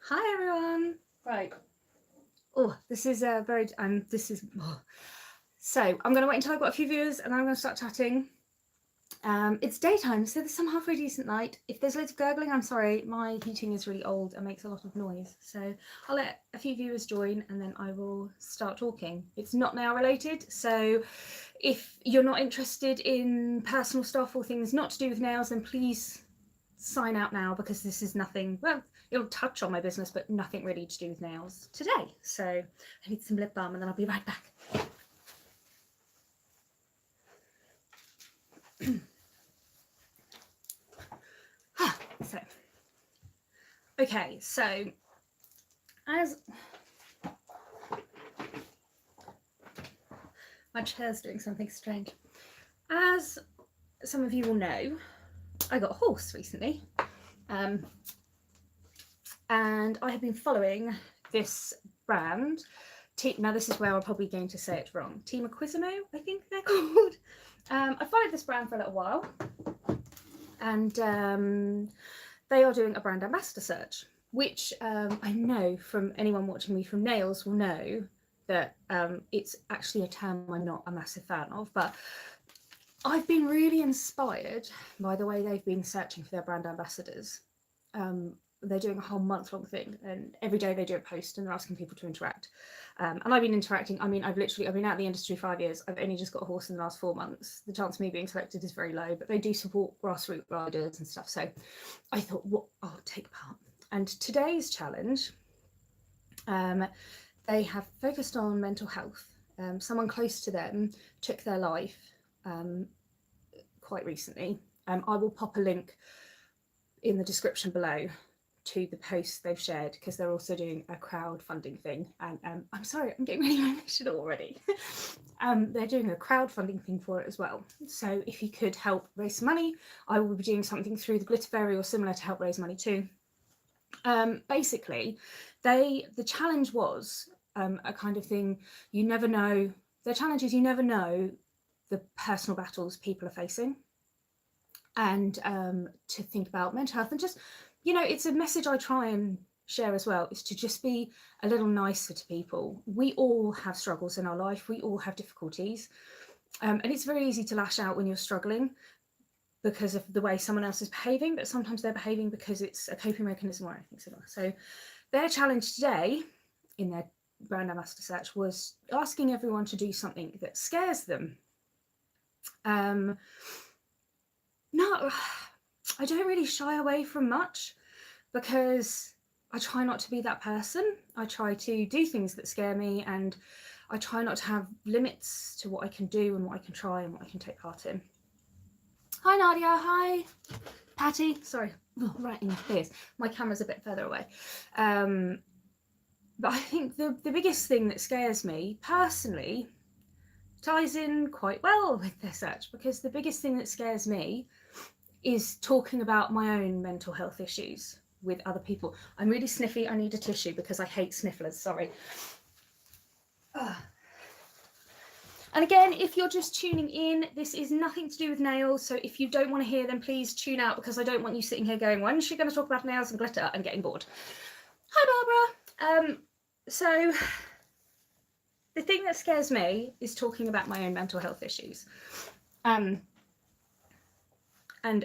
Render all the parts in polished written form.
Hi everyone. Right. Oh, this is very so I'm gonna wait until I've got a few viewers and I'm gonna start chatting. It's daytime, so there's some halfway decent light. If there's loads of gurgling, I'm sorry, my heating is really old and makes a lot of noise. So I'll let a few viewers join and then I will start talking. It's not nail related, so if you're not interested in personal stuff or things not to do with nails, then please sign out now, because this is nothing, well, it'll touch on my business, but nothing really to do with nails today. So I need some lip balm and then I'll be right back. So, okay, so as my chair's doing something strange. As some of you will know, I got a horse recently. And I have been following this brand. Now this is where I'm probably going to say it wrong. Team Aquisimo, I think they're called. I followed this brand for a little while, and they are doing a brand ambassador search, which I know from anyone watching me from nails will know that it's actually a term I'm not a massive fan of, but I've been really inspired by the way they've been searching for their brand ambassadors. They're doing a whole month-long thing, and every day they do a post and they're asking people to interact. And I've been interacting. I mean, I've been out of the industry 5 years. I've only just got a horse in the last 4 months. The chance of me being selected is very low, but they do support grassroots riders and stuff. So I thought, what, I'll take part. And today's challenge, they have focused on mental health. Someone close to them took their life quite recently. I will pop a link in the description below to the posts they've shared, because they're also doing a crowdfunding thing. And I'm sorry, I'm getting really emotional already. They're doing a crowdfunding thing for it as well. So if you could help raise some money, I will be doing something through the Glitter Fairy or similar to help raise money too. Basically, the challenge was a kind of thing, you never know. Their challenge is you never know the personal battles people are facing, and to think about mental health, and just, you know, it's a message I try and share as well, is to just be a little nicer to people. We all have struggles in our life, we all have difficulties, and it's very easy to lash out when you're struggling because of the way someone else is behaving, but sometimes they're behaving because it's a coping mechanism or anything similar. So their challenge today in their brand ambassador search was asking everyone to do something that scares them. No, I don't really shy away from much, because I try not to be that person. I try to do things that scare me, and I try not to have limits to what I can do and what I can try and what I can take part in. Hi Nadia, hi Patty, sorry, right in your face. My camera's a bit further away. But I think the biggest thing that scares me personally ties in quite well with this search, because the biggest thing that scares me is talking about my own mental health issues with other people. I'm really sniffy, I need a tissue because I hate snifflers, sorry. And again, if you're just tuning in, this is nothing to do with nails, so if you don't want to hear them, please tune out, because I don't want you sitting here going, when is she going to talk about nails and glitter, and getting bored. Hi Barbara. So the thing that scares me is talking about my own mental health issues. And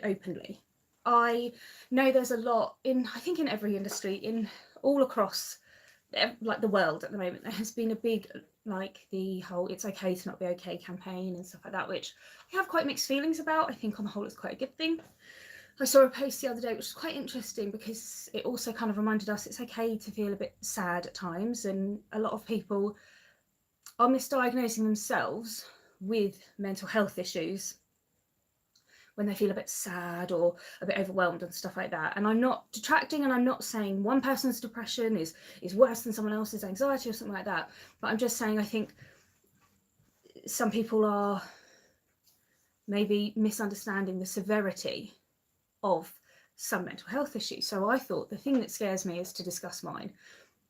openly. I know there's a lot I think in every industry, in all across like the world at the moment, there has been a big, like, the whole it's okay to not be okay campaign and stuff like that, which I have quite mixed feelings about. I think on the whole it's quite a good thing. I saw a post the other day which was quite interesting, because it also kind of reminded us it's okay to feel a bit sad at times, and a lot of people are misdiagnosing themselves with mental health issues when they feel a bit sad or a bit overwhelmed and stuff like that. And I'm not detracting, and I'm not saying one person's depression is worse than someone else's anxiety or something like that, but I'm just saying I think some people are maybe misunderstanding the severity of some mental health issues. So I thought the thing that scares me is to discuss mine.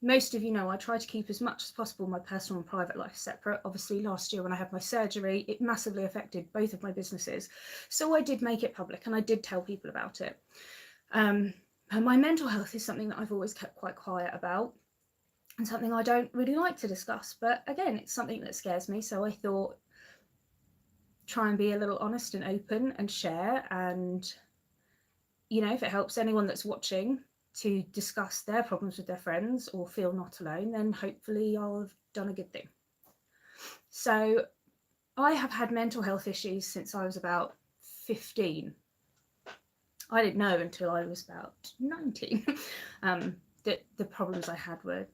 Most of you know I try to keep as much as possible my personal and private life separate. Obviously last year when I had my surgery, it massively affected both of my businesses. So I did make it public and I did tell people about it. But And my mental health is something that I've always kept quite quiet about, and something I don't really like to discuss. But again, it's something that scares me. So I thought, try and be a little honest and open and share. And, you know, if it helps anyone that's watching to discuss their problems with their friends or feel not alone, then hopefully I'll have done a good thing. So I have had mental health issues since I was about 15. I didn't know until I was about 19 that the problems I had were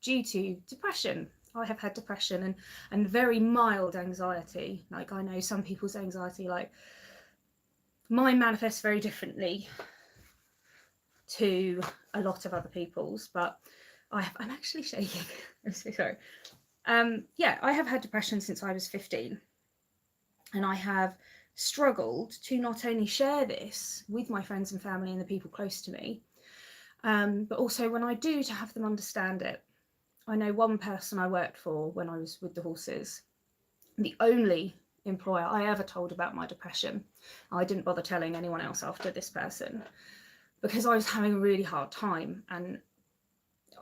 due to depression. I have had depression and very mild anxiety. Like, I know some people's anxiety, like mine manifests very differently to a lot of other people's, but I'm actually shaking. I'm so sorry. Yeah, I have had depression since I was 15, and I have struggled to not only share this with my friends and family and the people close to me, but also when I do, to have them understand it. I know one person I worked for when I was with the horses, the only employer I ever told about my depression. I didn't bother telling anyone else after this person, because I was having a really hard time. And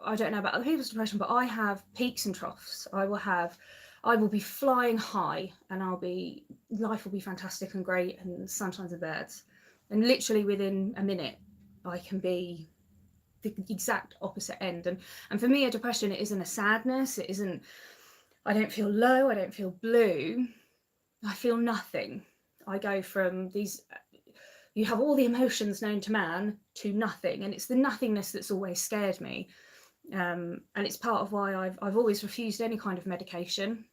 I don't know about other people's depression, but I have peaks and troughs. I will be flying high, and life will be fantastic and great and sunshines and birds. And literally within a minute, I can be the exact opposite end. And for me, a depression, it isn't a sadness. It isn't, I don't feel low. I don't feel blue. I feel nothing. I go from these, you have all the emotions known to man, to nothing. And it's the nothingness that's always scared me. And it's part of why I've always refused any kind of medication,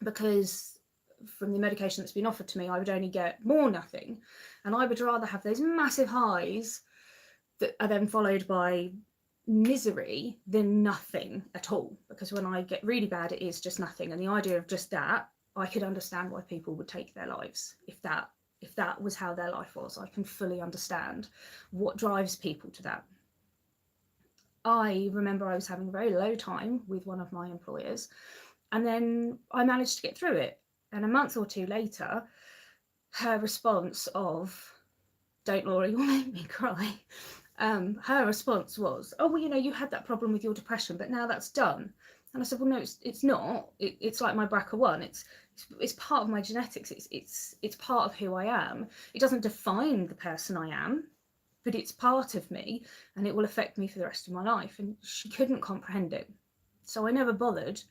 because from the medication that's been offered to me, I would only get more nothing. And I would rather have those massive highs that are then followed by misery than nothing at all. Because when I get really bad, it is just nothing. And the idea of just that, I could understand why people would take their lives if that was how their life was. I can fully understand what drives people to that. I remember I was having a very low time with one of my employers, and then I managed to get through it. And a month or two later, her response of, "Don't, Laura, you'll make me cry." Her response was, "Oh, well, you know, you had that problem with your depression, but now that's done." And I said, "Well, no, it's not. It's like my Braca 1. It's part of my genetics. It's part of who I am. It doesn't define the person I am, but it's part of me, and it will affect me for the rest of my life." And she couldn't comprehend it. So I never bothered.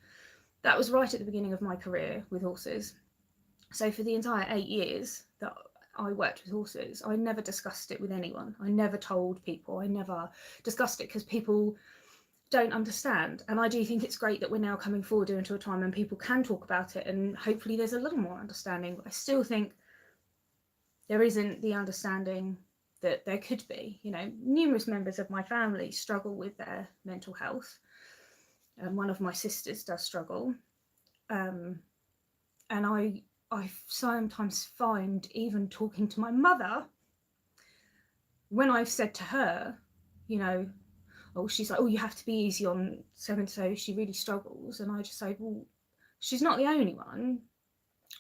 That was right at the beginning of my career with horses. So for the entire 8 years that I worked with horses, I never discussed it with anyone. I never told people. I never discussed it, because people don't understand. And I do think it's great that we're now coming forward into a time when people can talk about it, and hopefully there's a little more understanding. But I still think there isn't the understanding that there could be. You know, numerous members of my family struggle with their mental health, and one of my sisters does struggle. And I sometimes find, even talking to my mother, when I've said to her, you know, oh, she's like, "Oh, you have to be easy on so and so, she really struggles." And I just say, "Well, she's not the only one."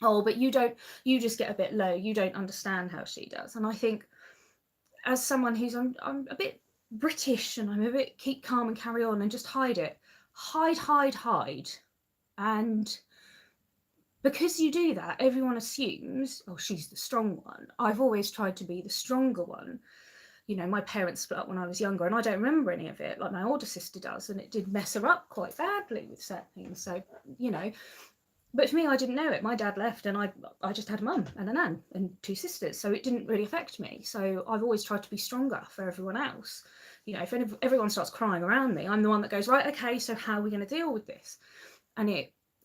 "Oh, but you just get a bit low, you don't understand how she does." And I think, as someone who's, I'm a bit British, and I'm a bit keep calm and carry on and just hide it. Hide. And because you do that, everyone assumes, "Oh, she's the strong one." I've always tried to be the stronger one. You know, my parents split up when I was younger, and I don't remember any of it, like my older sister does, and it did mess her up quite badly with certain things. So, you know, but for me, I didn't know it. My dad left, and I just had a mum and a nan and 2 sisters, so it didn't really affect me. So I've always tried to be stronger for everyone else. You know, if everyone starts crying around me, I'm the one that goes, "Right, okay, so how are we going to deal with this?" And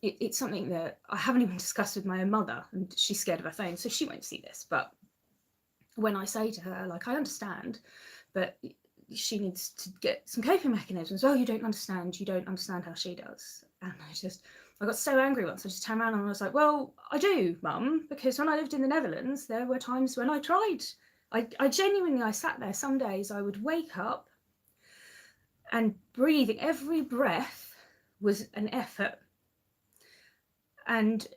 it's something that I haven't even discussed with my own mother, and she's scared of her phone, so she won't see this. But when I say to her, like, I understand, but she needs to get some coping mechanisms. "Oh, you don't understand how she does." And I got so angry once, I just turned around and I was like, "Well, I do, Mum, because when I lived in the Netherlands, there were times when I tried. I genuinely, I sat there, some days I would wake up and breathing, every breath was an effort. And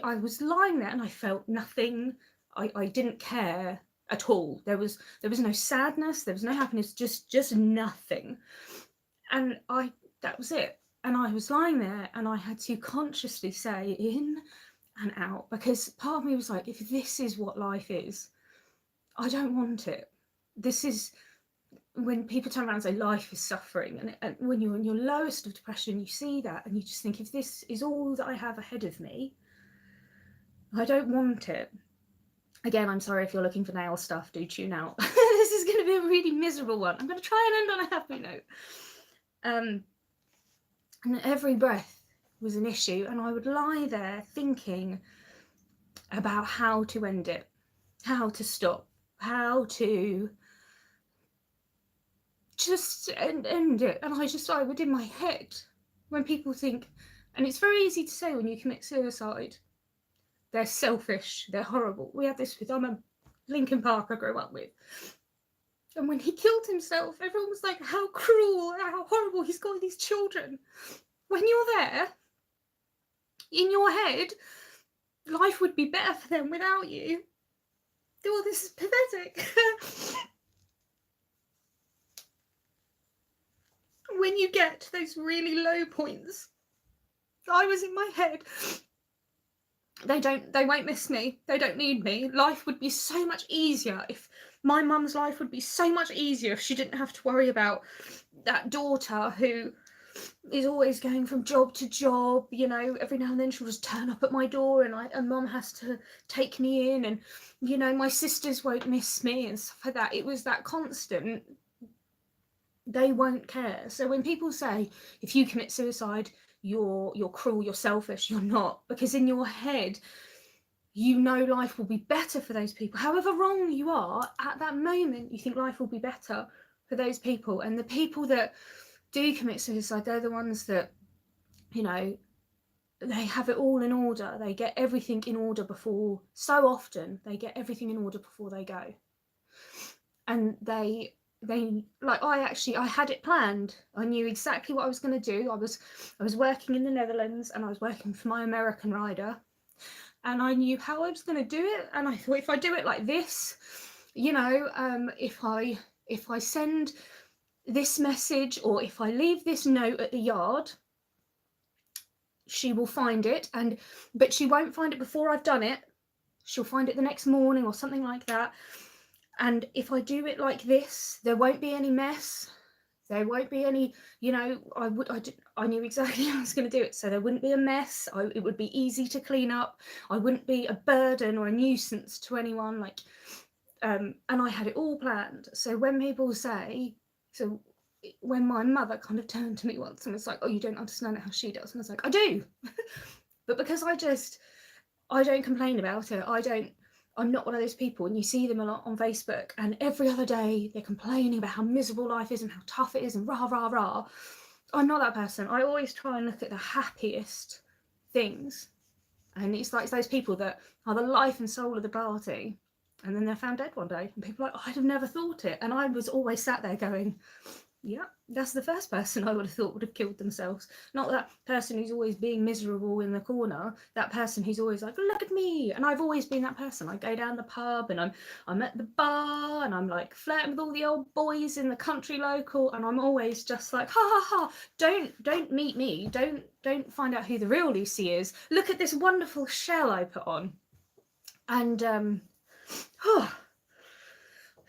I was lying there and I felt nothing. I didn't care at all. There was no sadness, there was no happiness, just nothing. And that was it. And I was lying there, and I had to consciously say in and out, because part of me was like, if this is what life is, I don't want it. This is when people turn around and say life is suffering, and when you're in your lowest of depression, you see that and you just think, if this is all that I have ahead of me, I don't want it. Again, I'm sorry if you're looking for nail stuff, do tune out. This is going to be a really miserable one. I'm going to try and end on a happy note. And every breath was an issue, and I would lie there thinking about how to end it, how to stop, how to just end it. And I would, in my head, when people think, and it's very easy to say when you commit suicide, they're selfish, they're horrible. We had this with Lincoln Park I grew up with. And when he killed himself, everyone was like, how cruel, how horrible, he's got these children. When you're there, in your head, life would be better for them without you. Oh, this is pathetic. When you get to those really low points, I was in my head, they won't miss me, they don't need me. Life would be so much easier if my mum's life would be so much easier if she didn't have to worry about that daughter who is always going from job to job. You know, every now and then she'll just turn up at my door, and mum has to take me in, and you know, my sisters won't miss me and stuff like that. It was that constant, they won't care. So when people say, if you commit suicide, you're cruel, you're selfish, you're not, because in your head, you know life will be better for those people. However wrong you are, at that moment, you think life will be better for those people. And the people that do commit suicide, they're the ones that, you know, they have it all in order. They get everything in order before, so often, they get everything in order before they go. And they like, I had it planned. I knew exactly what I was going to do. I was working in the Netherlands, and I was working for my American rider, and I knew how I was going to do it. And I thought, if I do it like this, you know, if I send this message, or if I leave this note at the yard, she will find it, but she won't find it before I've done it. She'll find it the next morning or something like that. And if I do it like this, there won't be any mess. There won't be any, you know, I knew exactly how I was going to do it. So there wouldn't be a mess. It would be easy to clean up. I wouldn't be a burden or a nuisance to anyone. Like, and I had it all planned. So when people say, so when my mother kind of turned to me once and was like, oh, you don't understand how she does. And I was like, I do. But because I don't complain about it. I'm not one of those people, and you see them a lot on Facebook, and every other day they're complaining about how miserable life is and how tough it is and rah, rah, rah. I'm not that person. I always try and look at the happiest things. And it's like those people that are the life and soul of the party, and then they're found dead one day. And people are like, I'd have never thought it. And I was always sat there going, yeah, that's the first person I would have thought would have killed themselves. Not that person who's always being miserable in the corner, that person who's always like, look at me. And I've always been that person. I go down the pub, and I'm at the bar, and I'm like flirting with all the old boys in the country local, and I'm always just like, ha ha ha, don't meet me, don't find out who the real Lucy is. Look at this wonderful shell I put on. And I mean,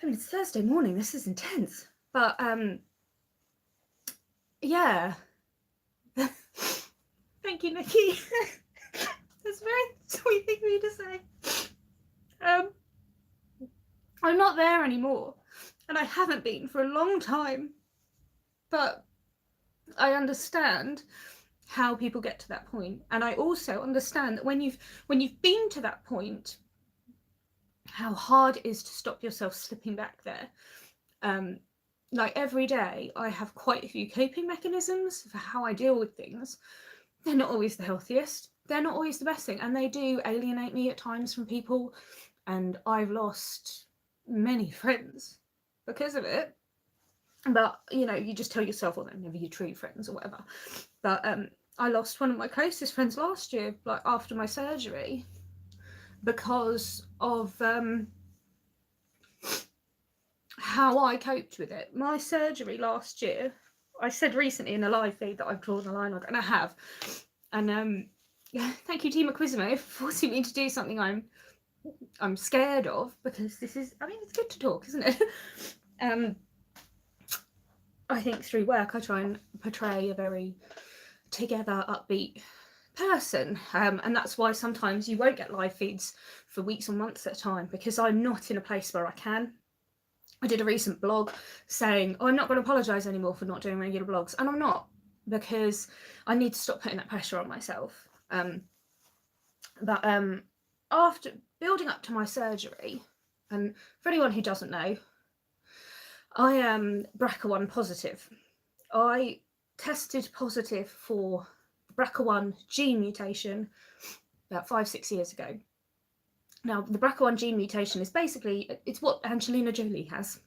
it's Thursday morning, this is intense. But yeah. Thank you, Nikki. That's very sweet thing for you to say. I'm not there anymore, and I haven't been for a long time, but I understand how people get to that point, and I also understand that when you've been to that point, how hard it is to stop yourself slipping back there. Like, every day I have quite a few coping mechanisms for how I deal with things. They're not always the healthiest, they're not always the best thing, and they do alienate me at times from people, and I've lost many friends because of it. But you know, you just tell yourself, well, they're never your true friends or whatever. But I lost one of my closest friends last year, like after my surgery, because of how I coped with it. My surgery last year, I said recently in a live feed that I've drawn a line on, and I have. And thank you, Team Aquisimo, for forcing me to do something I'm scared of, because this is, I mean, it's good to talk, isn't it? I think through work I try and portray a very together, upbeat person, and that's why sometimes you won't get live feeds for weeks or months at a time, because I'm not in a place where I can. I did a recent blog saying, oh, I'm not going to apologise anymore for not doing regular blogs, and I'm not, because I need to stop putting that pressure on myself. But after building up to my surgery, and for anyone who doesn't know, I am BRCA1 positive. I tested positive for the BRCA1 gene mutation about 5-6 years ago. Now, the BRCA1 gene mutation is basically, it's what Angelina Jolie has.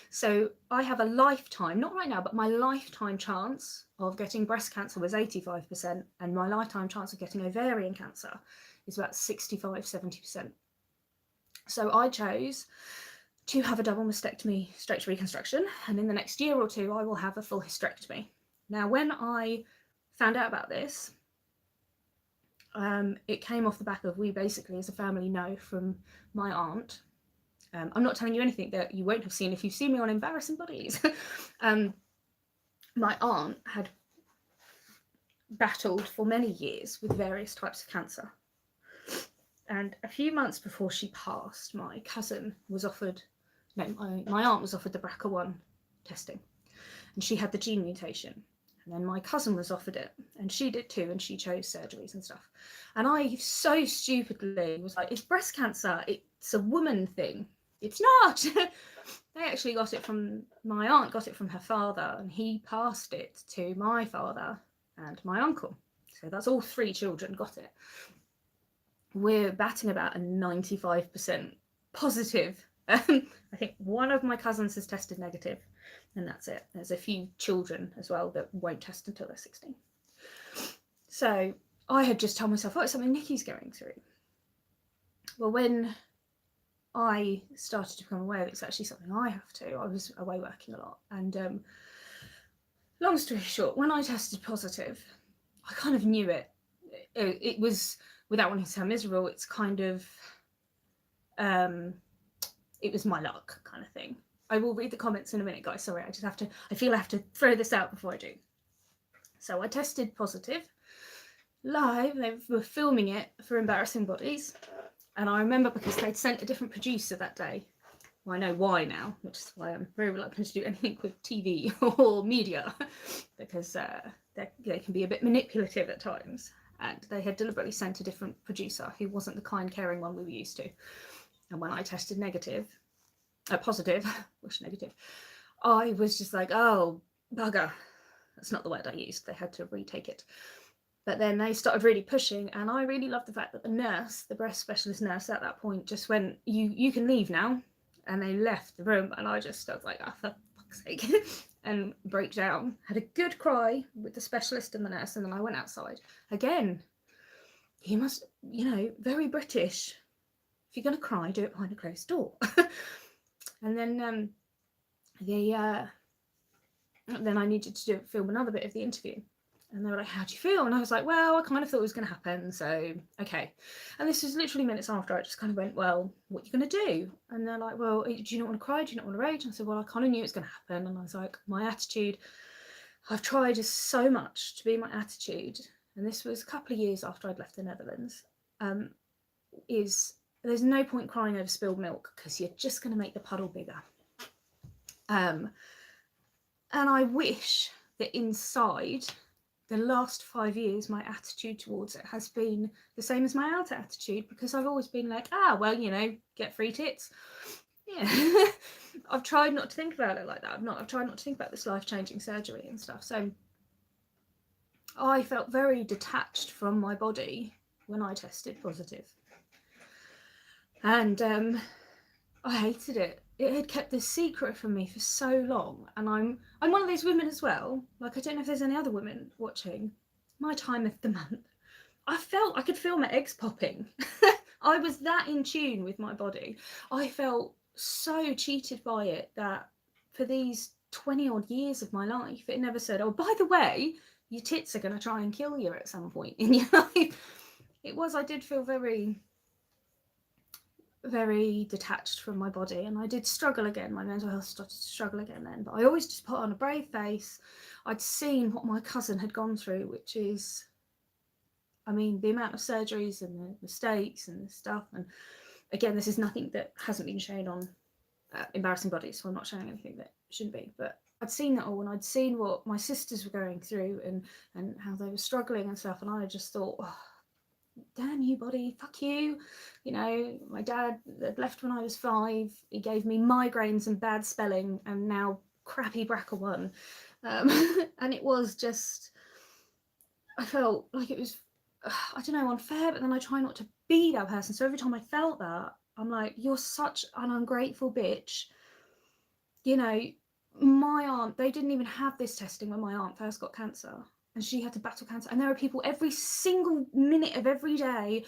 So I have a lifetime, not right now, but my lifetime chance of getting breast cancer was 85%, and my lifetime chance of getting ovarian cancer is about 65-70%. So I chose to have a double mastectomy straight to reconstruction, and in the next year or two I will have a full hysterectomy. Now, when I found out about this, it came off the back of, we basically as a family know from my aunt, I'm not telling you anything that you won't have seen if you've seen me on Embarrassing Bodies. My aunt had battled for many years with various types of cancer, and a few months before she passed, my cousin was offered, no, my aunt was offered the BRCA1 testing, and she had the gene mutation. And then my cousin was offered it, and she did too, and she chose surgeries and stuff. And I so stupidly was like, it's breast cancer, it's a woman thing. It's not. They actually got it from, my aunt got it from her father, and he passed it to my father and my uncle. So that's all 3 children got it. We're batting about a 95% positive. I think one of my cousins has tested negative, and that's it. There's a few children as well that won't test until they're 16. So I had just told myself, oh, it's something Nikki's going through. Well, when I started to become aware it's actually something I have to, I was away working a lot. And long story short, when I tested positive, I kind of knew it. It was, without wanting to sound miserable, it's kind of, it was my luck kind of thing. I will read the comments in a minute, guys. Sorry, I feel I have to throw this out before I do. So I tested positive live. They were filming it for Embarrassing Bodies. And I remember because they'd sent a different producer that day. Well, I know why now, which is why I'm very reluctant to do anything with TV or media, because they can be a bit manipulative at times. And they had deliberately sent a different producer who wasn't the kind, caring one we were used to. And when I tested positive, wish negative, I was just like, oh, bugger. That's not the word I used. They had to retake it. But then they started really pushing, and I really loved the fact that the nurse, the breast specialist nurse at that point, just went, you can leave now. And they left the room, and I was like, oh, for fuck's sake, and broke down. Had a good cry with the specialist and the nurse, and then I went outside. Again, he must, very British. If you're going to cry, do it behind a closed door. And then then I needed to film another bit of the interview. And they were like, how do you feel? And I was like, well, I kind of thought it was going to happen, so okay. And this was literally minutes after. I just kind of went, well, what are you going to do? And they're like, well, do you not want to cry? Do you not want to rage? And I said, well, I kind of knew it was going to happen. And I was like, my attitude, I've tried so much to be my attitude, and this was a couple of years after I'd left the Netherlands, is there's no point crying over spilled milk, because you're just going to make the puddle bigger. And I wish that inside the last 5 years, my attitude towards it has been the same as my outer attitude, because I've always been like, well, get free tits. Yeah. I've tried not to think about it like that. I've tried not to think about this life-changing surgery and stuff. So I felt very detached from my body when I tested positive. And I hated it. It had kept this secret from me for so long, and I'm one of those women as well. Like, I don't know if there's any other women watching. My time of the month, I could feel my eggs popping. I was that in tune with my body. I felt so cheated by it that for these 20 odd years of my life, it never said, oh, by the way, your tits are going to try and kill you at some point in your life. I did feel very, very detached from my body, and I did struggle again. My mental health started to struggle again then, but I always just put on a brave face. I'd seen what my cousin had gone through, which is, I mean, the amount of surgeries and the mistakes and the stuff. And again, this is nothing that hasn't been shown on Embarrassing Bodies, so I'm not showing anything that shouldn't be, but I'd seen that all, and I'd seen what my sisters were going through and how they were struggling and stuff, and I just thought, oh, damn you, body, fuck you. You know, my dad had left when I was 5. He gave me migraines and bad spelling, and now crappy Braca 1. And it was just, I felt like it was, I don't know, unfair, but then I try not to be that person. So every time I felt that, I'm like, you're such an ungrateful bitch. You know, my aunt, they didn't even have this testing when my aunt first got cancer, and she had to battle cancer. And there are people every single minute of every day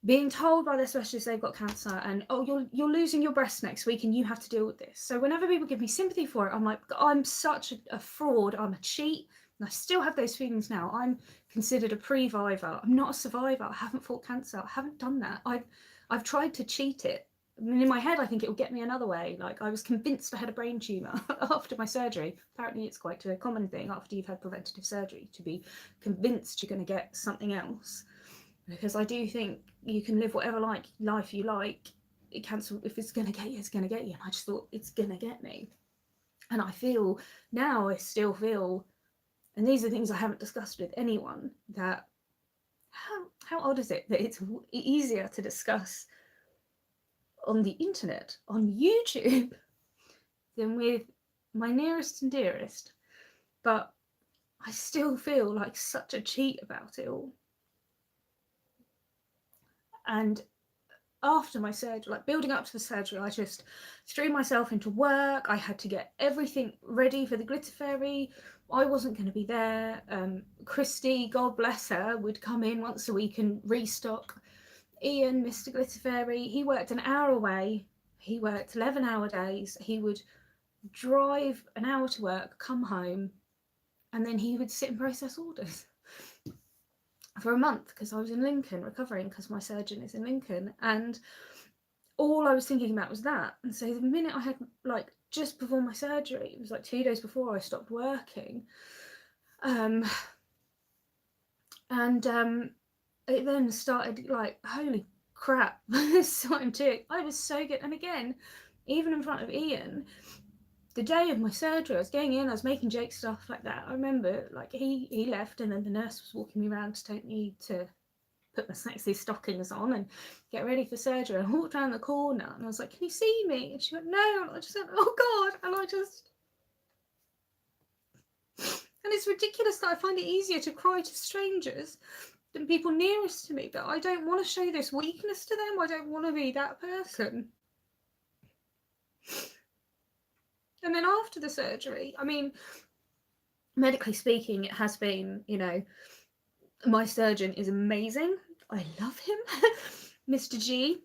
being told by their specialist they've got cancer, and oh, you're losing your breast next week and you have to deal with this. So whenever people give me sympathy for it, I'm like, I'm such a fraud, I'm a cheat. And I still have those feelings now. I'm considered a pre-viver. I'm not a survivor. I haven't fought cancer. I haven't done that. I've tried to cheat it. I mean, in my head, I think it will get me another way. Like, I was convinced I had a brain tumour after my surgery. Apparently, it's quite a common thing after you've had preventative surgery to be convinced you're going to get something else. Because I do think you can live whatever life you like. Cancer, if it's going to get you, it's going to get you. And I just thought, it's going to get me. And I feel now, I still feel, and these are things I haven't discussed with anyone, that how odd is it that it's easier to discuss on the internet, on YouTube, than with my nearest and dearest. But I still feel like such a cheat about it all. And after my surgery, like building up to the surgery, I just threw myself into work. I had to get everything ready for the glitter fairy. I wasn't going to be there. Christy, God bless her, would come in once a week and restock. Ian, Mr. Glitter Fairy, he worked an hour away. He worked 11-hour days. He would drive an hour to work, come home, and then he would sit and process orders for a month, because I was in Lincoln recovering, because my surgeon is in Lincoln, and all I was thinking about was that. And so the minute I had, like, just before my surgery, it was like 2 days before I stopped working, it then started, like, holy crap, there's time to it. I was so good. And again, even in front of Ian, the day of my surgery, I was going in, I was making jokes, stuff like that. I remember, like, he left, and then the nurse was walking me around to take me to put my sexy stockings on and get ready for surgery. I walked around the corner and I was like, can you see me? And she went, no. And I just went, oh God. And it's ridiculous that I find it easier to cry to strangers than people nearest to me, but I don't want to show this weakness to them. I don't want to be that person. And then after the surgery, I mean, medically speaking, it has been, you know, my surgeon is amazing. I love him. Mr. G.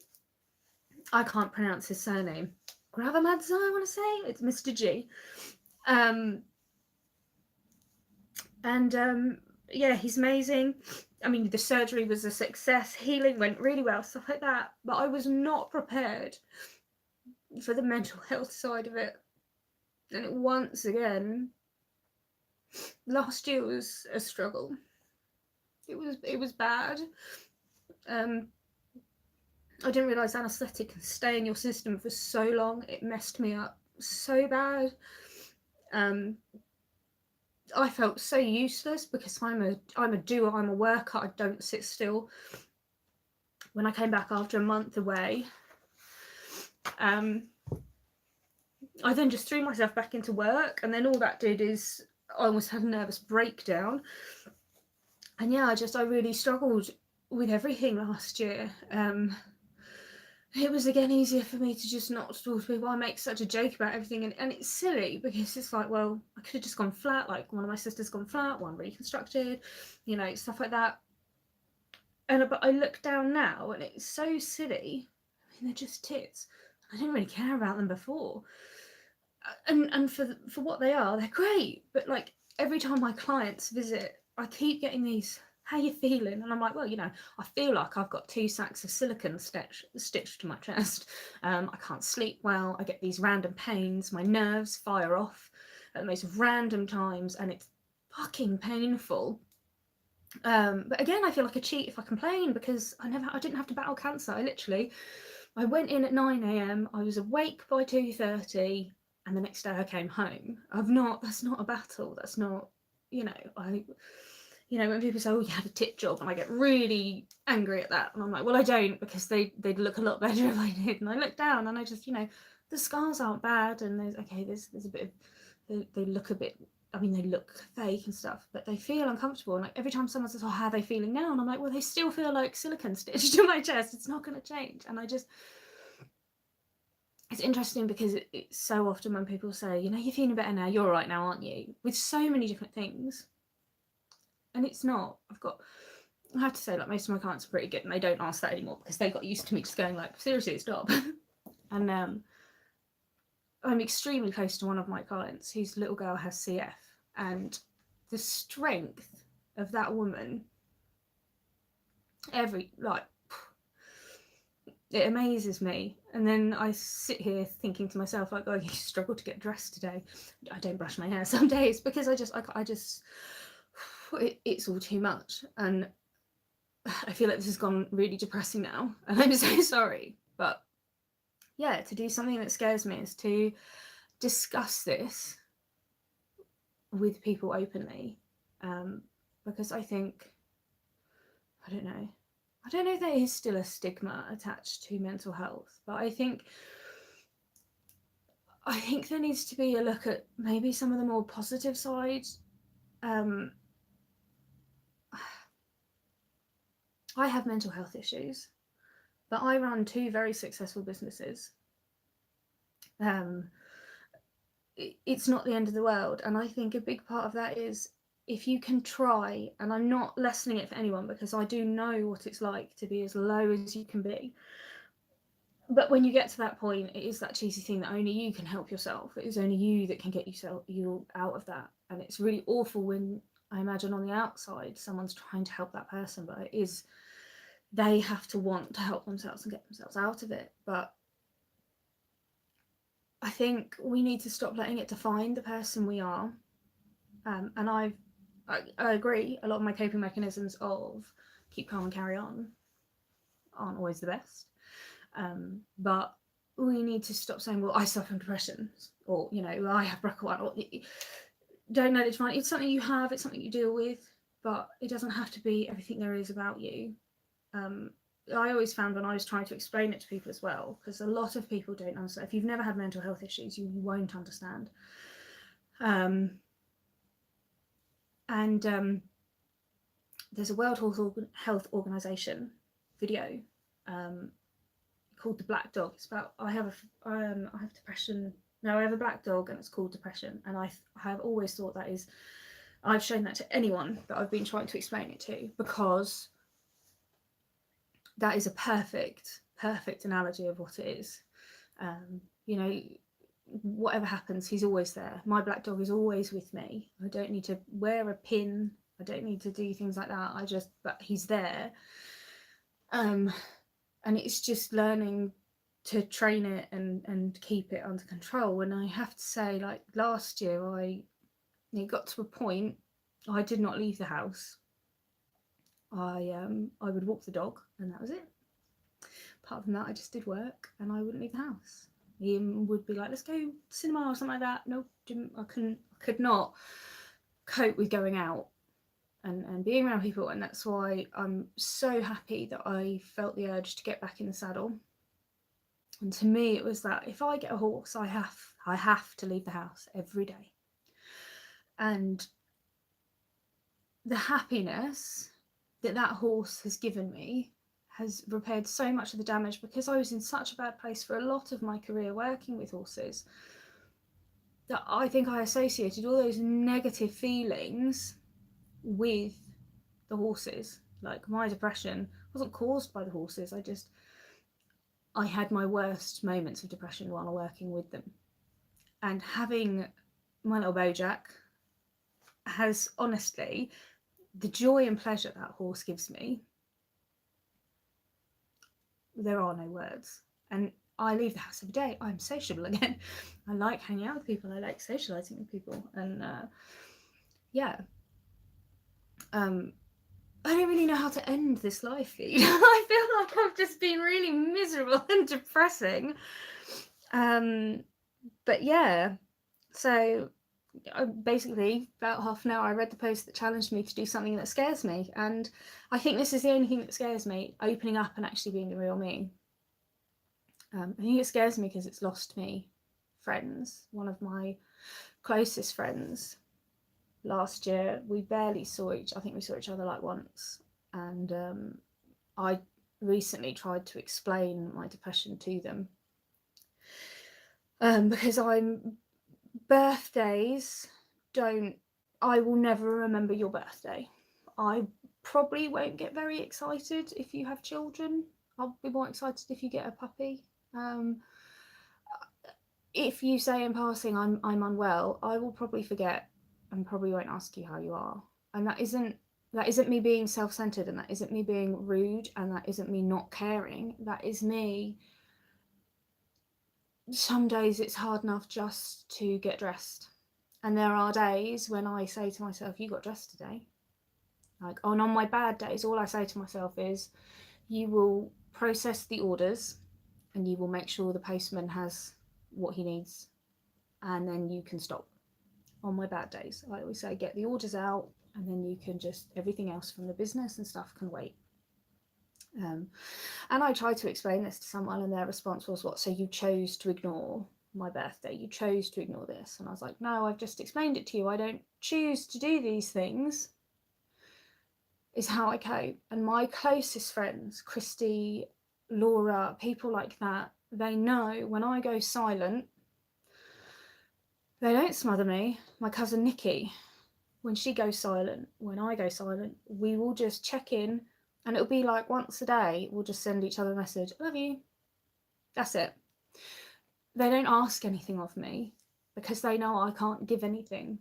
I can't pronounce his surname. Gravamadza, I want to say. It's Mr. G. Yeah, he's amazing. I mean, the surgery was a success. Healing went really well, stuff like that. But I was not prepared for the mental health side of it. And once again, last year was a struggle. It was bad. I didn't realise anaesthetic can stay in your system for so long. It messed me up so bad. I felt so useless because I'm a doer, I'm a worker, I don't sit still. When I came back after a month away, I then just threw myself back into work, and then all that did is I almost had a nervous breakdown. And yeah, I really struggled with everything last year. It was again easier for me to just not talk to people. I make such a joke about everything, and it's silly because it's like, well, I could have just gone flat, like one of my sisters gone flat, one reconstructed, you know, stuff like that. But I look down now and it's so silly. I mean, they're just tits. I didn't really care about them before. And for what they are, they're great. But like every time my clients visit, I keep getting these, how you feeling? And I'm like, well, I feel like I've got 2 sacks of silicone stitched to my chest. I can't sleep well. I get these random pains. My nerves fire off at the most random times, and it's fucking painful. But again, I feel like a cheat if I complain, because I didn't have to battle cancer. I went in at 9 a.m. I was awake by 2:30, and the next day I came home. That's not a battle. That's not, when people say, oh, you had a tit job, and I get really angry at that. And I'm like, well, I don't, because they'd look a lot better if I did. And I look down and I just, the scars aren't bad. And there's a bit of, they look a bit, they look fake and stuff, but they feel uncomfortable. And like every time someone says, oh, how are they feeling now? And I'm like, well, they still feel like silicone stitched to my chest. It's not going to change. And it's interesting because it's so often when people say, you're feeling better now, you're all right now, aren't you? With so many different things. And it's not. I have to say, like, most of my clients are pretty good, and they don't ask that anymore because they got used to me just going like, seriously, stop. And I'm extremely close to one of my clients whose little girl has CF, and the strength of that woman, it amazes me. And then I sit here thinking to myself, like, oh, you struggle to get dressed today. I don't brush my hair some days because it's all too much. And I feel like this has gone really depressing now, and I'm so sorry. But yeah, to do something that scares me is to discuss this with people openly, because I think, I don't know if there is still a stigma attached to mental health, but I think there needs to be a look at maybe some of the more positive sides. I have mental health issues, but I run 2 very successful businesses. It's not the end of the world, and I think a big part of that is, if you can try, and I'm not lessening it for anyone because I do know what it's like to be as low as you can be, but when you get to that point, it is that cheesy thing that only you can help yourself. It is only you that can get you out of that, and it's really awful when, I imagine, on the outside someone's trying to help that person, but they have to want to help themselves and get themselves out of it. But I think we need to stop letting it define the person we are. And I agree, a lot of my coping mechanisms of keep calm and carry on aren't always the best. But we need to stop saying, well, I suffer from depression, or, I have Braca, or don't let it define. It's something you have, it's something you deal with, but it doesn't have to be everything there is about you. I always found when I was trying to explain it to people as well, because a lot of people don't understand. If you've never had mental health issues, you won't understand. There's a World Health Organization video called The Black Dog. It's about, I have depression. No, I have a black dog, and it's called depression. And I have always thought that is, I've shown that to anyone that I've been trying to explain it to, because that is a perfect analogy of what it is. Whatever happens, he's always there. My black dog is always with me. I don't need to wear a pin. I don't need to do things like that. But he's there. And it's just learning to train it and keep it under control. And I have to say, like last year, it got to a point I did not leave the house. I would walk the dog, and that was it. Apart from that, I just did work, and I wouldn't leave the house. He would be like, let's go cinema or something like that. No, I could not cope with going out and being around people. And that's why I'm so happy that I felt the urge to get back in the saddle. And to me, it was that if I get a horse, I have to leave the house every day. And the happiness that horse has given me has repaired so much of the damage, because I was in such a bad place for a lot of my career working with horses, that I think I associated all those negative feelings with the horses. Like, my depression wasn't caused by the horses. I had my worst moments of depression while working with them. And having my little Bojack has, honestly, the joy and pleasure that horse gives me, there are no words. And I leave the house every day. I'm sociable again. I like hanging out with people. I like socializing with people. And yeah. I don't really know how to end this live feed. I feel like I've just been really miserable and depressing. But yeah, so basically about half an hour I read the post that challenged me to do something that scares me, and I think this is the only thing that scares me, opening up and actually being the real me. I think it scares me because it's lost me friends. One of my closest friends last year, we barely saw I think we saw each other like once, and I recently tried to explain my depression to them, because birthdays I will never remember your birthday. I probably won't get very excited if you have children. I'll be more excited if you get a puppy. If you say in passing I'm unwell, I will probably forget and probably won't ask you how you are. And that isn't me being self-centered, and that isn't me being rude, and that isn't me not caring. That is me. Some days it's hard enough just to get dressed. And there are days when I say to myself, you got dressed today. Like, and on my bad days, all I say to myself is, you will process the orders and you will make sure the postman has what he needs, and then you can stop. On my bad days, I always say, get the orders out, and then you can just, everything else from the business and stuff can wait. And I tried to explain this to someone, and their response was, what, so you chose to ignore my birthday, you chose to ignore this? And I was like, no, I've just explained it to you. I don't choose to do these things. Is how I cope. And my closest friends, Christy, Laura, people like that, they know when I go silent, they don't smother me. My cousin Nikki, when she goes silent, when I go silent, we will just check in, and it'll be like once a day, we'll just send each other a message, love you. That's it. They don't ask anything of me because they know I can't give anything.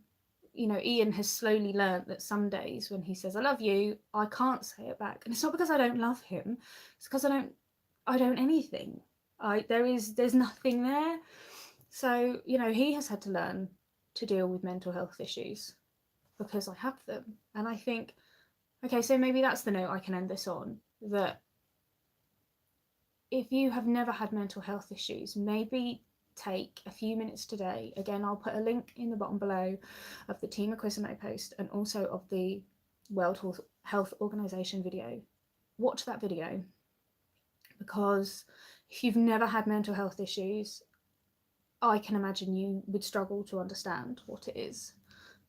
You know, Ian has slowly learnt that some days when he says I love you, I can't say it back. And it's not because I don't love him, it's because I don't anything. There's nothing there. So, you know, he has had to learn to deal with mental health issues because I have them. And I think, okay, so maybe that's the note I can end this on, that if you have never had mental health issues, maybe take a few minutes today. Again, I'll put a link in the bottom below of the Team Aquisino post and also of the World Health Organization video. Watch that video, because if you've never had mental health issues, I can imagine you would struggle to understand what it is.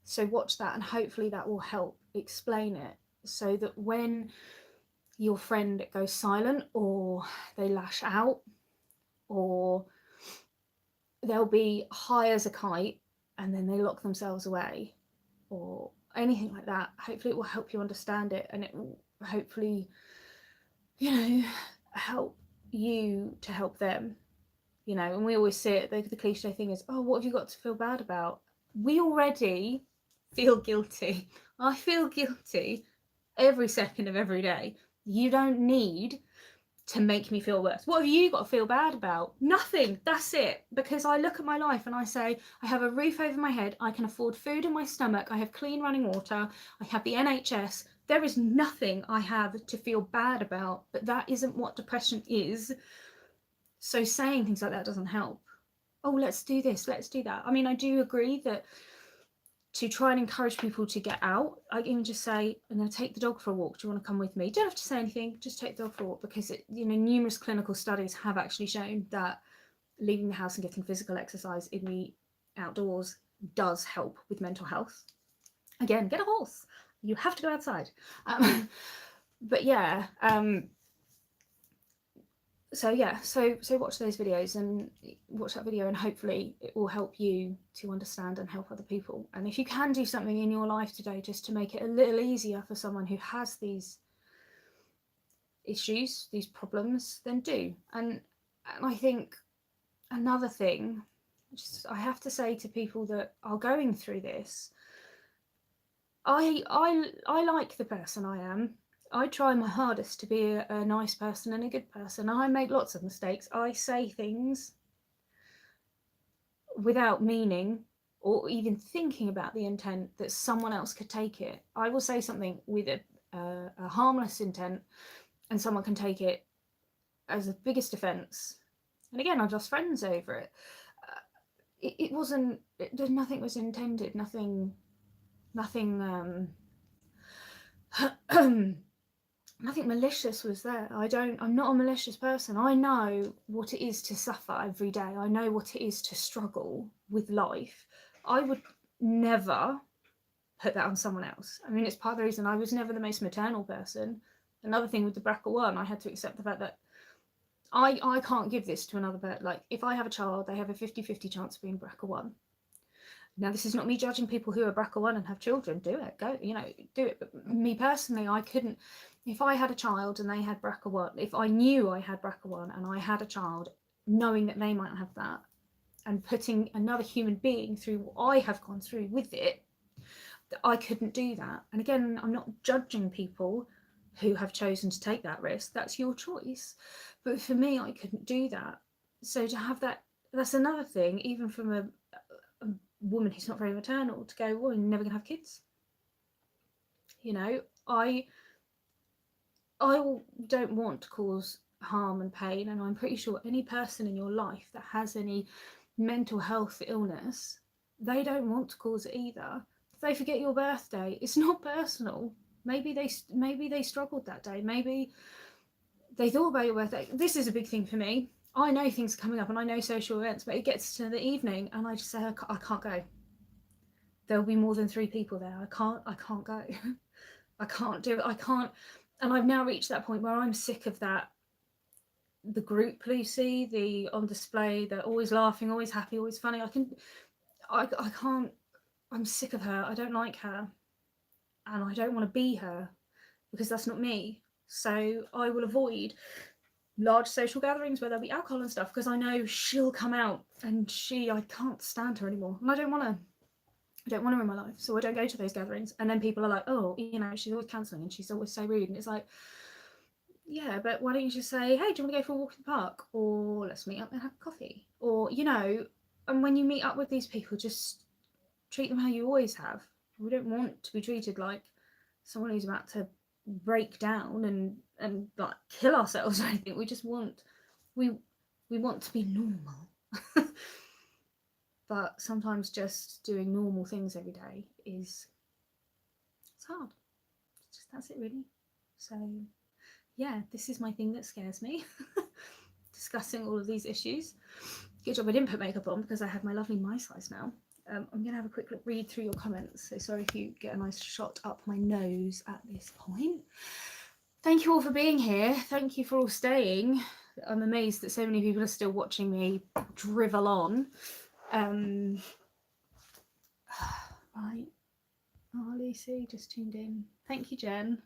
So watch that, and hopefully that will help explain it, so that when your friend goes silent, or they lash out, or they'll be high as a kite and then they lock themselves away, or anything like that, hopefully it will help you understand it, and it will hopefully, you know, help you to help them. You know, and we always see it, the cliche thing is, oh, what have you got to feel bad about? We already feel guilty. I feel guilty every second of every day. You don't need to make me feel worse. What have you got to feel bad about? Nothing. That's it. Because I look at my life and I say, I have a roof over my head, I can afford food in my stomach, I have clean running water, I have the NHS. There is nothing I have to feel bad about, but that isn't what depression is. So saying things like that doesn't help. Oh, let's do this, let's do that. I mean, I do agree that to try and encourage people to get out, I can just say, I'm going to take the dog for a walk. Do you want to come with me? You don't have to say anything, just take the dog for a walk, because numerous clinical studies have actually shown that leaving the house and getting physical exercise in the outdoors does help with mental health. Again, get a horse. You have to go outside. But yeah, so watch those videos and watch that video, and hopefully it will help you to understand and help other people. And if you can do something in your life today just to make it a little easier for someone who has these issues, these problems, then do. And And I think another thing, I have to say to people that are going through this, I like the person I am. I try my hardest to be a nice person and a good person. I make lots of mistakes. I say things without meaning or even thinking about the intent that someone else could take it. I will say something with a harmless intent, and someone can take it as the biggest offence. And again, I've lost friends over it. It wasn't. Nothing was intended. Nothing. Nothing malicious was there. I'm not a malicious person. I know what it is to suffer every day. I know what it is to struggle with life. I would never put that on someone else. I mean, it's part of the reason I was never the most maternal person. Another thing with the Braca one, I had to accept the fact that I can't give this to another person. Like, if I have a child, they have a 50-50 chance of being Braca one. Now, this is not me judging people who are Braca one and have children. Do it, go, do it. But me personally, I couldn't. If I had a child and they had Braca one, if I knew I had Braca one and I had a child, knowing that they might have that, and putting another human being through what I have gone through with it, I couldn't do that. And again, I'm not judging people who have chosen to take that risk. That's your choice. But for me, I couldn't do that. So to have that, that's another thing, even from a woman who's not very maternal, to go, well, you're never gonna have kids. I don't want to cause harm and pain, and I'm pretty sure any person in your life that has any mental health illness, they don't want to cause it either. If they forget your birthday, it's not personal. Maybe they struggled that day. Maybe they thought about your birthday. This is a big thing for me. I know things are coming up and I know social events, but it gets to the evening and I just say, I can't go. There'll be more than 3 people there. I can't go. I can't do it. I can't. And I've now reached that point where I'm sick of that. The group Lucy, the on display, they're always laughing, always happy, always funny. I can't. I'm sick of her. I don't like her. And I don't want to be her because that's not me. So I will avoid large social gatherings where there'll be alcohol and stuff because I know she'll come out and I can't stand her anymore. And I don't want her in my life. So I don't go to those gatherings. And then people are like, oh, she's always cancelling and she's always so rude. And it's like, yeah, but why don't you just say, hey, do you want to go for a walk in the park? Or let's meet up and have coffee. Or, and when you meet up with these people, just treat them how you always have. We don't want to be treated like someone who's about to break down and like kill ourselves or anything. We just want we want to be normal. But sometimes just doing normal things every day it's hard. That's it really. So yeah, this is my thing that scares me. Discussing all of these issues. Good job I didn't put makeup on because I have my lovely my size now. I'm going to have a quick read through your comments. So sorry if you get a nice shot up my nose at this point. Thank you all for being here. Thank you for all staying. I'm amazed that so many people are still watching me drivel on. Right. Oh, Lucy just tuned in. Thank you, Jen.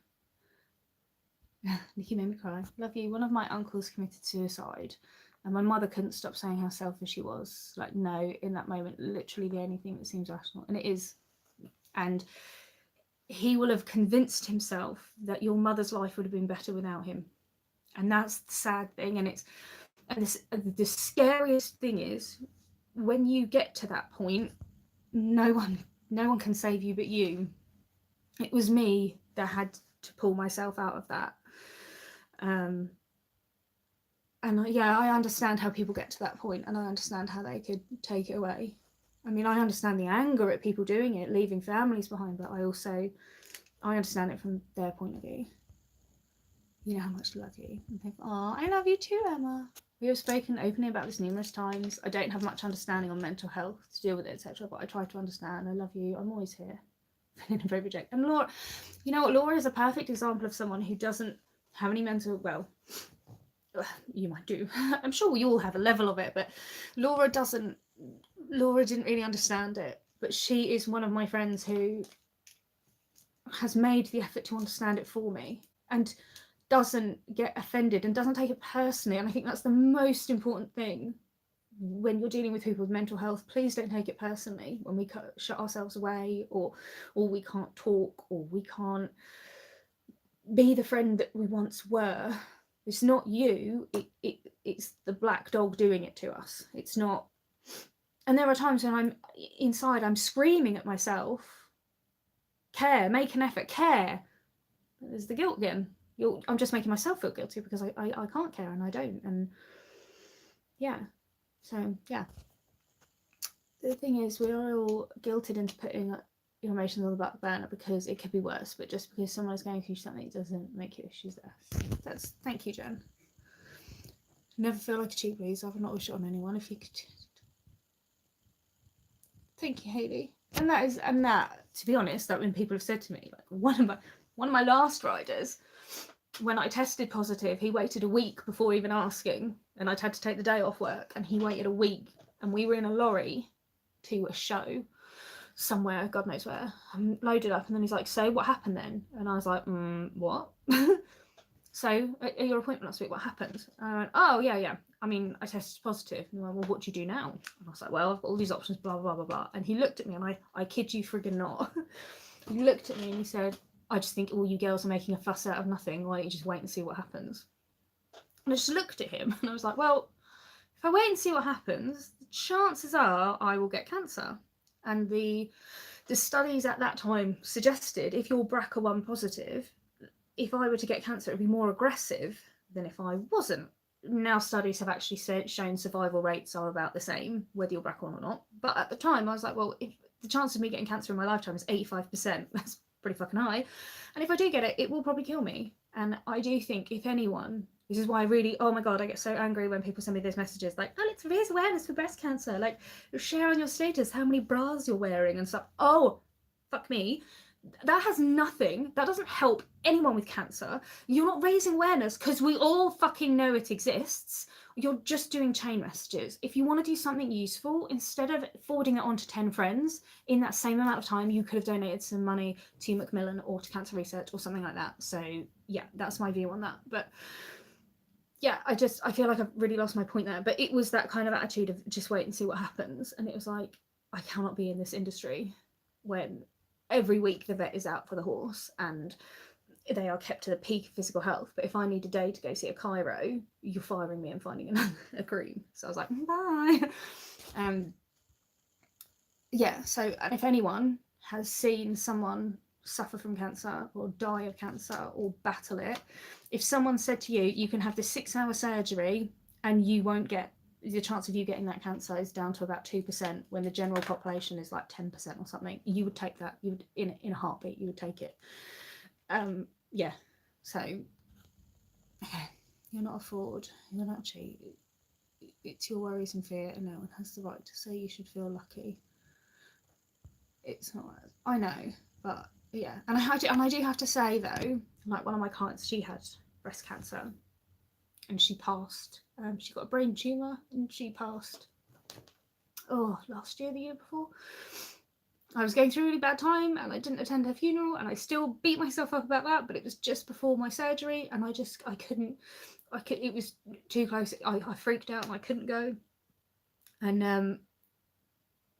Nikki made me cry. Love you. One of my uncles committed suicide. And my mother couldn't stop saying how selfish he was. Like, no, in that moment, literally the only thing that seems rational. And it is. And he will have convinced himself that your mother's life would have been better without him. And that's the sad thing. And the scariest thing is, when you get to that point, no one can save you but you. It was me that had to pull myself out of that. And I understand how people get to that point, and I understand how they could take it away. I mean, I understand the anger at people doing it, leaving families behind, but I understand it from their point of view. You know how much I love you. And think, oh, I love you too, Emma. We have spoken openly about this numerous times. I don't have much understanding on mental health to deal with it, etc., but I try to understand. I love you. I'm always here. Feeling very rejected. And Laura, you know what? Laura is a perfect example of someone who doesn't have any mental, well, you might do. I'm sure we all have a level of it, but Laura didn't really understand it. But she is one of my friends who has made the effort to understand it for me. And doesn't get offended and doesn't take it personally. And I think that's the most important thing when you're dealing with people with mental health. Please don't take it personally when we shut ourselves away, or we can't talk, or we can't be the friend that we once were. It's not you, it's the black dog doing it to us. It's not. And there are times when I'm inside, I'm screaming at myself, care, make an effort, care. There's the guilt again. I'm just making myself feel guilty because I can't care, and I don't. And yeah, so yeah, the thing is, we're all guilted into putting your emotions on the back burner because it could be worse. But just because someone is going through something doesn't make your issues less. Thank you, Jen. Never feel like a cheap please. I've not wished it on anyone. If you could. Thank you, Hayley. And that, to be honest, that when people have said to me, like one of my last riders, when I tested positive, he waited a week before even asking, and I'd had to take the day off work, and he waited a week, and we were in a lorry to a show somewhere, God knows where. I'm loaded up, and then he's like, so what happened then? And I was like, what? So at your appointment last week, what happened? And I went, oh yeah, I mean, I tested positive. And he went, well, what do you do now? And I was like, well, I've got all these options, blah blah blah blah. And he looked at me, and I kid you friggin' not, he looked at me and he said, I just think all you girls are making a fuss out of nothing. Why don't you just wait and see what happens? And I just looked at him, and I was like, well, if I wait and see what happens, the chances are I will get cancer. And the studies at that time suggested if you're BRCA1 positive, if I were to get cancer, it would be more aggressive than if I wasn't. Now studies have actually shown survival rates are about the same, whether you're BRCA1 or not. But at the time, I was like, well, if the chance of me getting cancer in my lifetime is 85%, that's pretty fucking high. And if I do get it, it will probably kill me. And I do think, if anyone, this is why I really, oh my God, I get so angry when people send me those messages like, oh, let's raise awareness for breast cancer. Like, share on your status how many bras you're wearing and stuff. Oh, fuck me. That has nothing, that doesn't help anyone with cancer. You're not raising awareness because we all fucking know it exists. You're just doing chain messages. If you want to do something useful, instead of forwarding it on to 10 friends, in that same amount of time, you could have donated some money to Macmillan or to cancer research or something like that. So yeah, that's my view on that. But yeah, I feel like I've really lost my point there. But it was that kind of attitude of just wait and see what happens. And it was like, I cannot be in this industry when every week the vet is out for the horse and they are kept to the peak of physical health. But if I need a day to go see a chiro, you're firing me and finding a cream. So I was like, bye. Yeah, so and if anyone has seen someone suffer from cancer or die of cancer or battle it, if someone said to you, you can have this 6-hour surgery and you won't get, the chance of you getting that cancer is down to about 2% when the general population is like 10% or something, you would take that. You would, in a heartbeat, you would take it. Yeah, so okay, you're not a fraud, you're not a cheat. It's your worries and fear, and no one has the right to say you should feel lucky. It's not, I know, but yeah. And I do have to say though, like one of my clients, she had breast cancer and she passed. She got a brain tumour and she passed, last year, the year before. I was going through a really bad time and I didn't attend her funeral, and I still beat myself up about that, but it was just before my surgery and I couldn't, it was too close. I freaked out and I couldn't go. And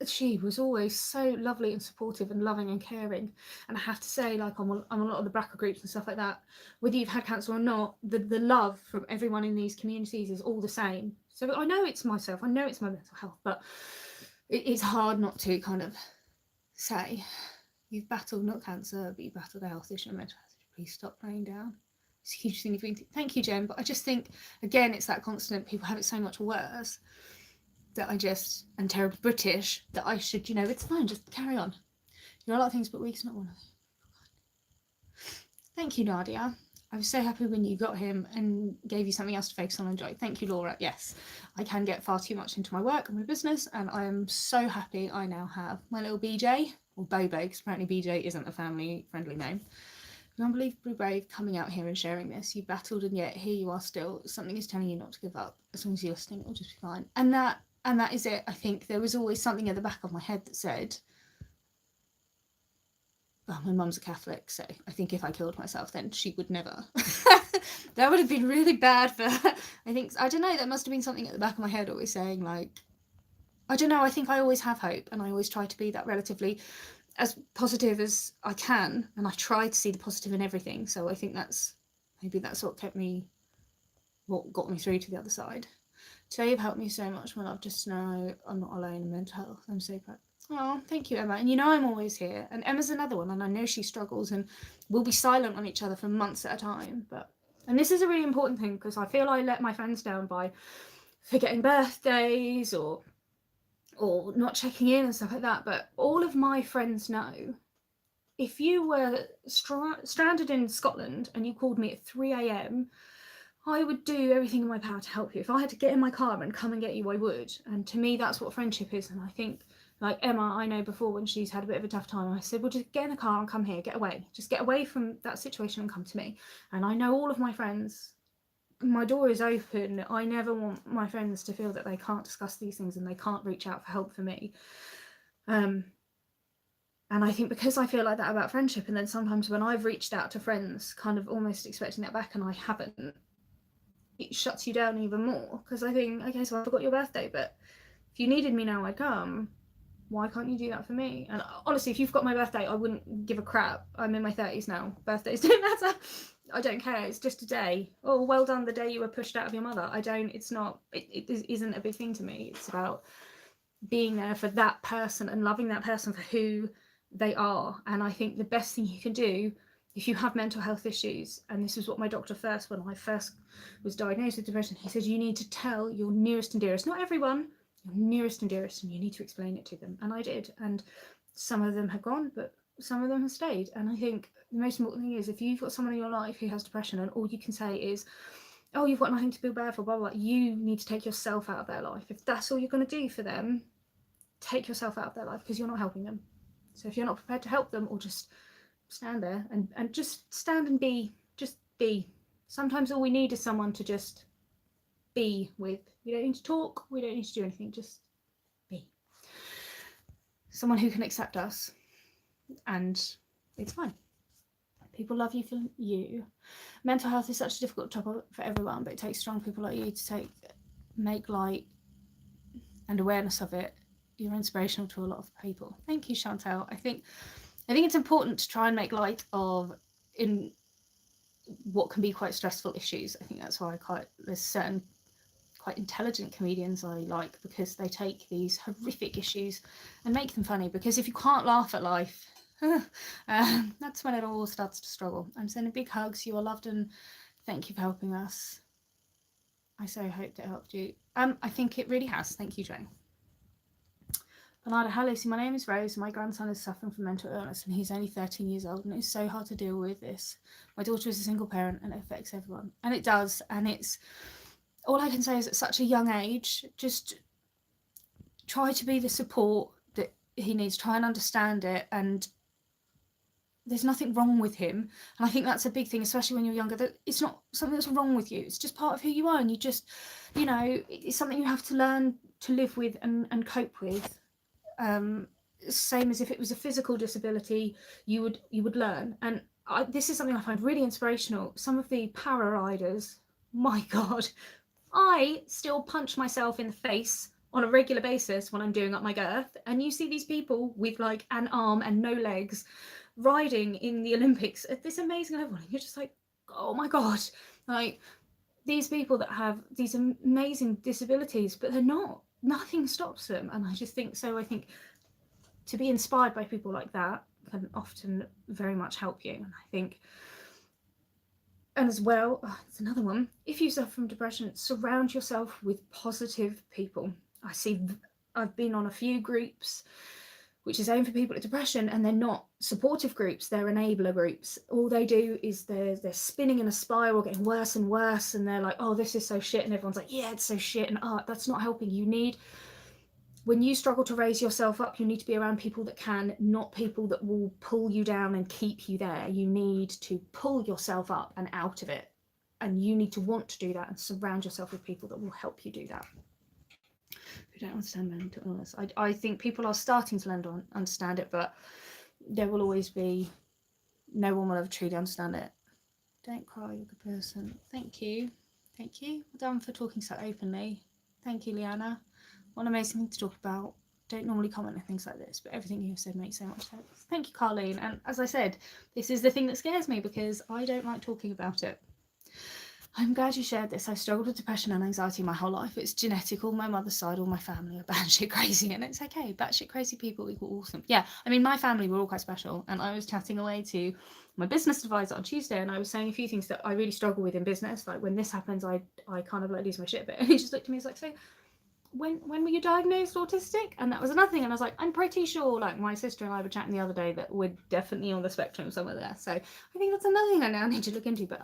she was always so lovely and supportive and loving and caring. And I have to say, like, I'm on a lot of the Braca groups and stuff like that, whether you've had cancer or not, the love from everyone in these communities is all the same. So I know it's myself, I know it's my mental health, but it's hard not to kind of say, you've battled not cancer, but you've battled a health issue and mental health issue. Please stop playing down. It's a huge thing you've been through. Thank you, Jen. But I just think, again, it's that constant, people have it so much worse, that I just am terribly British, that I should, it's fine, just carry on. You're a lot of things, but weak's not one of them. Thank you, Nadia. I was so happy when you got him and gave you something else to focus on and enjoy. Thank you, Laura. Yes, I can get far too much into my work and my business, and I am so happy I now have my little BJ, or Bobo, because apparently BJ isn't a family-friendly name. You're unbelievably brave coming out here and sharing this. You battled, and yet here you are still. Something is telling you not to give up. As long as you're listening, it'll just be fine. And that is it. I think there was always something at the back of my head that said, well, my mum's a Catholic, so I think if I killed myself, then she would never That would have been really bad for I think, I don't know, that must have been something at the back of my head always saying, like, I don't know, I think I always have hope, and I always try to be that relatively as positive as I can, and I try to see the positive in everything. So I think maybe that's what got me through to the other side. So you've helped me so much, my love. Just know I'm not alone in mental health. I'm so proud. Oh, thank you, Emma. And you know I'm always here. And Emma's another one, and I know she struggles, and we'll be silent on each other for months at a time. And this is a really important thing, because I feel I let my friends down by forgetting birthdays or not checking in and stuff like that. But all of my friends know, if you were stranded in Scotland and you called me at 3 a.m, I would do everything in my power to help you. If I had to get in my car and come and get you, I would. And to me, that's what friendship is. And I think, like Emma, I know before when she's had a bit of a tough time, I said, well, just get in the car and come here, get away. Just get away from that situation and come to me. And I know all of my friends, my door is open. I never want my friends to feel that they can't discuss these things and they can't reach out for help for me. And I think because I feel like that about friendship, and then sometimes when I've reached out to friends kind of almost expecting that back and I haven't, it shuts you down even more, because I think, okay, so I forgot your birthday, but if you needed me now, I'd come. Why can't you do that for me? And honestly, if you've got my birthday, I wouldn't give a crap. I'm in my 30s now. Birthdays don't matter. I don't care. It's just a day. Oh, well done, the day you were pushed out of your mother. It isn't a big thing to me. It's about being there for that person and loving that person for who they are. And I think the best thing you can do if you have mental health issues, and this is what my doctor when I first was diagnosed with depression, he said, you need to tell your nearest and dearest, not everyone, your nearest and dearest, and you need to explain it to them. And I did. And some of them have gone, but some of them have stayed. And I think the most important thing is, if you've got someone in your life who has depression and all you can say is, oh, you've got nothing to feel bad for, blah, blah, blah, you need to take yourself out of their life. If that's all you're going to do for them, take yourself out of their life, because you're not helping them. So if you're not prepared to help them, or just stand there and just stand and be. Sometimes all we need is someone to just be with. We don't need to talk, we don't need to do anything, just be. Someone who can accept us, and it's fine. People love you for you. Mental health is such a difficult topic for everyone, but it takes strong people like you to make light and awareness of it. You're inspirational to a lot of people. Thank you, Chantal. I think it's important to try and make light of in what can be quite stressful issues. I think that's why there's certain quite intelligent comedians I like, because they take these horrific issues and make them funny. Because if you can't laugh at life, that's when it all starts to struggle. I'm sending big hugs. You are loved, and thank you for helping us. I so hope it helped you. I think it really has. Thank you, Jane. Bernardo, hi Lucy, my name is Rose. My grandson is suffering from mental illness and he's only 13 years old, and it's so hard to deal with this. My daughter is a single parent and it affects everyone. And it does, and it's, all I can say is at such a young age, just try to be the support that he needs, try and understand it, and there's nothing wrong with him. And I think that's a big thing, especially when you're younger, that it's not something that's wrong with you. It's just part of who you are, and you just, it's something you have to learn to live with and cope with. Same as if it was a physical disability, you would learn. And this is something I find really inspirational. Some of the para riders, my God, I still punch myself in the face on a regular basis when I'm doing up my girth. And you see these people with like an arm and no legs riding in the Olympics at this amazing level, and you're just like, oh my God, like these people that have these amazing disabilities, but nothing stops them. And I think to be inspired by people like that can often very much help you. And I think, and as well, it's another one, if you suffer from depression, surround yourself with positive people. I've been on a few groups which is aimed for people with depression, and they're not supportive groups, they're enabler groups. All they do is they're spinning in a spiral, getting worse and worse, and they're like, oh, this is so shit, and everyone's like, yeah, it's so shit, and that's not helping. When you struggle to raise yourself up, you need to be around people that can, not people that will pull you down and keep you there. You need to pull yourself up and out of it, and you need to want to do that and surround yourself with people that will help you do that. Who don't understand mental illness. I think people are starting to understand it, but there will always be, no one will ever truly understand it. Don't cry, you're a good person. Thank you. Thank you. Well done for talking so openly. Thank you, Leanna. What an amazing thing to talk about. Don't normally comment on things like this, but everything you've said makes so much sense. Thank you, Carleen. And as I said, this is the thing that scares me because I don't like talking about it. I'm glad you shared this. I've struggled with depression and anxiety my whole life. It's genetic. All my mother's side, all my family are batshit crazy, and it's okay. Batshit crazy people equal awesome. Yeah, I mean, my family were all quite special, and I was chatting away to my business advisor on Tuesday, and I was saying a few things that I really struggle with in business. Like when this happens, I kind of like lose my shit a bit. And he just looked at me and was like, so when were you diagnosed autistic? And that was another thing. And I was like, I'm pretty sure, like my sister and I were chatting the other day that we're definitely on the spectrum somewhere there. So I think that's another thing I now need to look into. But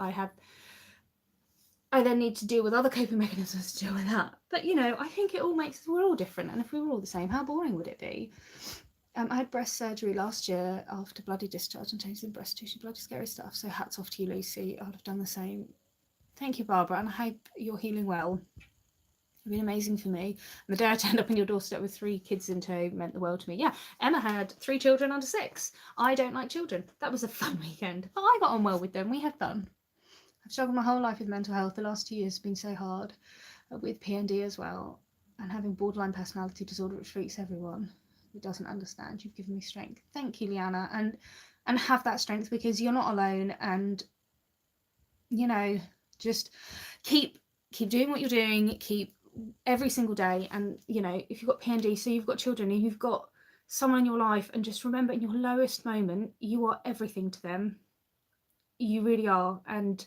I then need to deal with other coping mechanisms to deal with that. But you know, I think it all makes we're all different, and if we were all the same, how boring would it be? I had breast surgery last year after bloody discharge and changing breast tissue, bloody scary stuff. So hats off to you, Lucy. I'd have done the same. Thank you, Barbara, and I hope you're healing well. It's been amazing for me. And the day I turned up on your doorstep with 3 kids in tow meant the world to me. Yeah, Emma had 3 children under 6. I don't like children. That was a fun weekend, but I got on well with them. We had fun. I've struggled my whole life with mental health. The last 2 years have been so hard, with PND as well, and having borderline personality disorder, which freaks everyone who doesn't understand. You've given me strength. Thank you, Leanna, and have that strength because you're not alone. And you know, just keep doing what you're doing. Keep every single day. And you know, if you've got PND, so you've got children and you've got someone in your life, and just remember, in your lowest moment, you are everything to them. You really are. And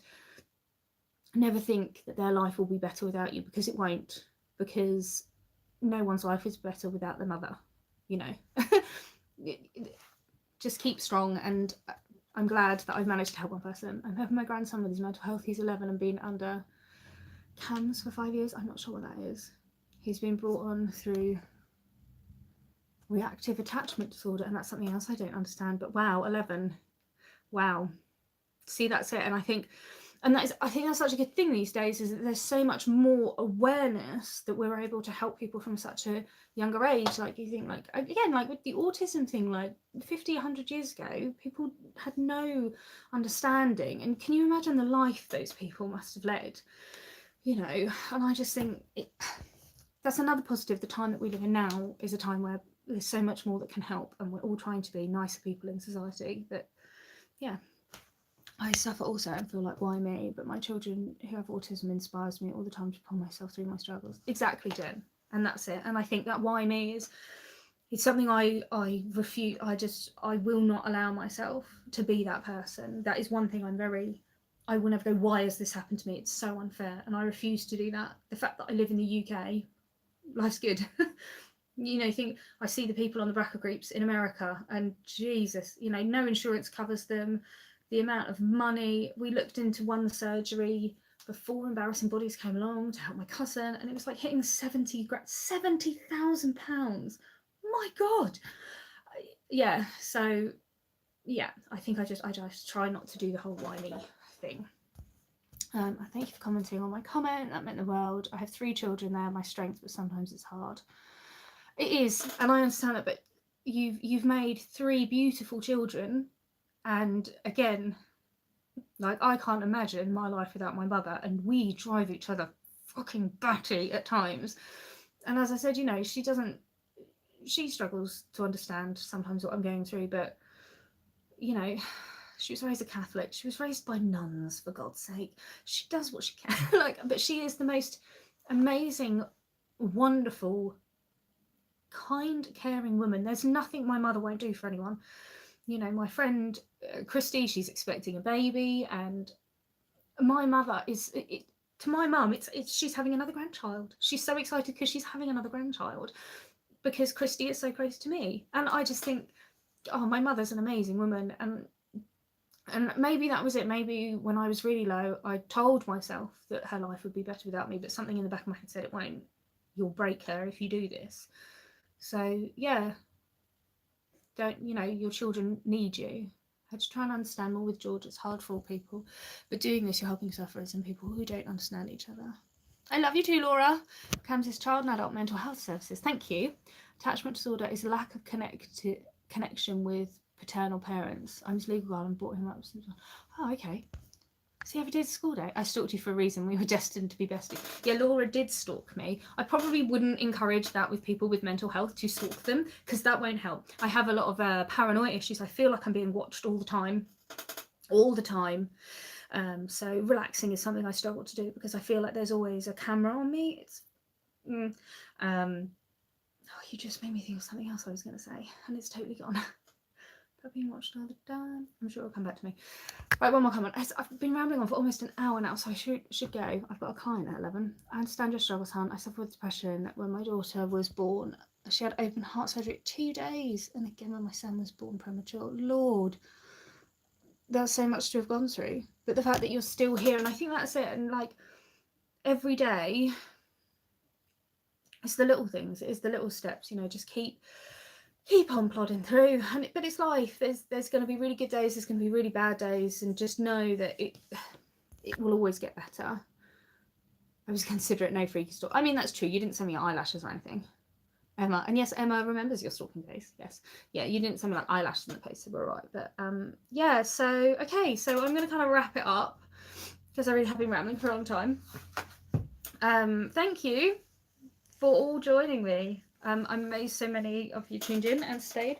never think that their life will be better without you, because it won't, because no one's life is better without the mother, you know. Just keep strong, and I'm glad that I've managed to help one person. I'm helping my grandson with his mental health. He's 11 and been under CAMS for 5 years. I'm not sure what that is. He's been brought on through reactive attachment disorder, and that's something else I don't understand. But wow, 11, wow. See, that's it. And I think that's such a good thing these days, is that there's so much more awareness that we're able to help people from such a younger age. Like you think, like again, like with the autism thing, like 50, 100 years ago, people had no understanding. And can you imagine the life those people must have led? You know, and I just think that's another positive. The time that we live in now is a time where there's so much more that can help, and we're all trying to be nicer people in society. But yeah. I suffer also and feel like, why me? But my children who have autism inspires me all the time to pull myself through my struggles. Exactly, Jen. And that's it. And I think that why me is something I refuse. I will not allow myself to be that person. That is one thing I will never go, why has this happened to me? It's so unfair. And I refuse to do that. The fact that I live in the UK, life's good. You know, I see the people on the Braca groups in America, and Jesus, you know, no insurance covers them. The amount of money, we looked into one surgery before Embarrassing Bodies came along to help my cousin, and it was like hitting £70,000. My God. Yeah, so yeah, I think I just try not to do the whole why me thing. I thank you for commenting on my comment. That meant the world. I have 3 children there, my strength, but sometimes it's hard. It is, and I understand that, but you've made 3 beautiful children. And again, like, I can't imagine my life without my mother, and we drive each other fucking batty at times. And as I said, you know, she struggles to understand sometimes what I'm going through, but you know, she was raised a Catholic. She was raised by nuns, for God's sake. She does what she can. But she is the most amazing, wonderful, kind, caring woman. There's nothing my mother won't do for anyone. You know, my friend Christy, she's expecting a baby, and my mother to my mum, it's she's having another grandchild. She's so excited because she's having another grandchild, because Christy is so close to me. And I just think, oh, my mother's an amazing woman. And maybe that was it. Maybe when I was really low, I told myself that her life would be better without me, but something in the back of my head said it won't. You'll break her if you do this. So yeah, don't, you know, your children need you. I just try and understand more with George. It's hard for all people, but doing this, you're helping sufferers and people who don't understand each other. I love you too, Laura. CAMS is Child and Adult Mental Health Services. Thank you. Attachment disorder is a lack of connection with paternal parents. I'm his legal guardian and brought him up. Oh, okay. See, I ever did school day. I stalked you for a reason. We were destined to be besties. Yeah, Laura did stalk me. I probably wouldn't encourage that with people with mental health, to stalk them, because that won't help. I have a lot of paranoia issues. I feel like I'm being watched all the time. All the time. So relaxing is something I struggle to do because I feel like there's always a camera on me. It's you just made me think of something else I was going to say, and it's totally gone. I've been watched all the time. I'm sure it'll come back to me. Right, one more comment. I've been rambling on for almost an hour now, so I should go. I've got a client at 11. I understand your struggles, hon. I suffered with depression when my daughter was born. She had open heart surgery at 2 days, and again when my son was born premature. Lord, there's so much to have gone through. But the fact that you're still here, and I think that's it. And like every day, it's the little things. It's the little steps. You know, just keep on plodding through. But it's life. There's going to be really good days. There's going to be really bad days, and just know that it will always get better. I was considerate, no freaky stalk. I mean, that's true. You didn't send me your eyelashes or anything, Emma. And yes, Emma remembers your stalking days. Yes, yeah, you didn't send me like eyelashes in the post, so we're all right. But yeah. So okay, so I'm going to kind of wrap it up because I really have been rambling for a long time. Thank you for all joining me. I'm amazed so many of you tuned in and stayed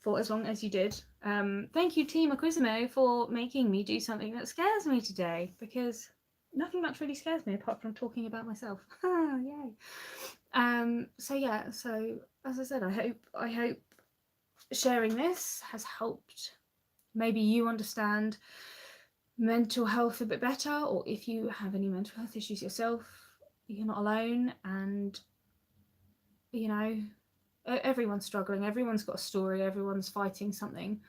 for as long as you did. Thank you, Team Aquisimo, for making me do something that scares me today, because nothing much really scares me apart from talking about myself. Yay. So yeah, so as I said, I hope sharing this has helped maybe you understand mental health a bit better, or if you have any mental health issues yourself, you're not alone. And you know, everyone's struggling, everyone's got a story, everyone's fighting something.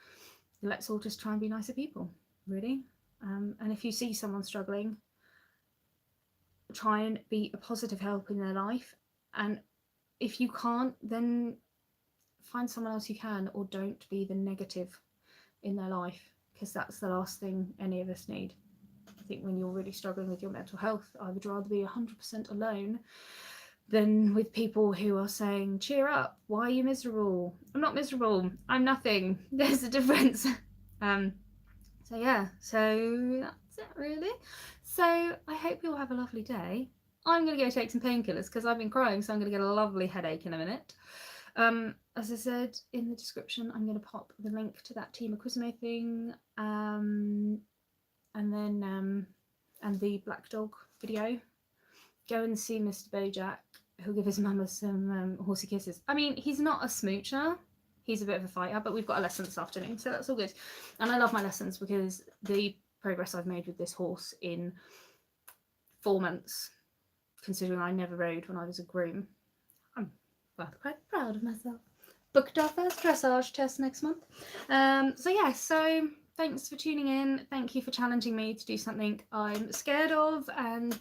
Let's all just try and be nicer people, really. And if you see someone struggling, try and be a positive help in their life. And if you can't, then find someone else who can, or don't be the negative in their life, because that's the last thing any of us need. I think when you're really struggling with your mental health, I would rather be 100% alone than with people who are saying, cheer up, why are you miserable? I'm not miserable, I'm nothing. There's a difference. So yeah, so that's it really. So I hope you all have a lovely day. I'm going to go take some painkillers because I've been crying, so I'm going to get a lovely headache in a minute. As I said in the description, I'm going to pop the link to that Team Aquisimo thing, and then and the Black Dog video. Go and see Mr. Bojack. He'll give his mama some horsey kisses. I mean, he's not a smoocher. He's a bit of a fighter, but we've got a lesson this afternoon, so that's all good. And I love my lessons because the progress I've made with this horse in 4 months, considering I never rode when I was a groom, I'm rather quite proud of myself. Booked our first dressage test next month. So yeah, so thanks for tuning in. Thank you for challenging me to do something I'm scared of, and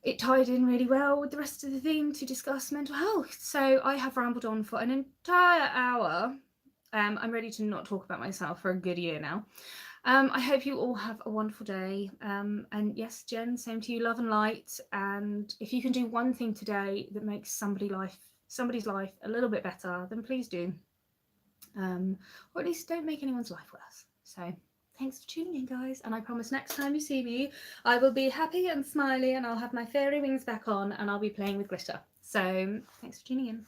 it tied in really well with the rest of the theme to discuss mental health. So I have rambled on for an entire hour. I'm ready to not talk about myself for a good year now. I hope you all have a wonderful day. And yes, Jen, same to you, love and light. And if you can do one thing today that makes somebody's life a little bit better, then please do. Or at least don't make anyone's life worse. So thanks for tuning in, guys, and I promise next time you see me, I will be happy and smiley, and I'll have my fairy wings back on, and I'll be playing with glitter. So thanks for tuning in.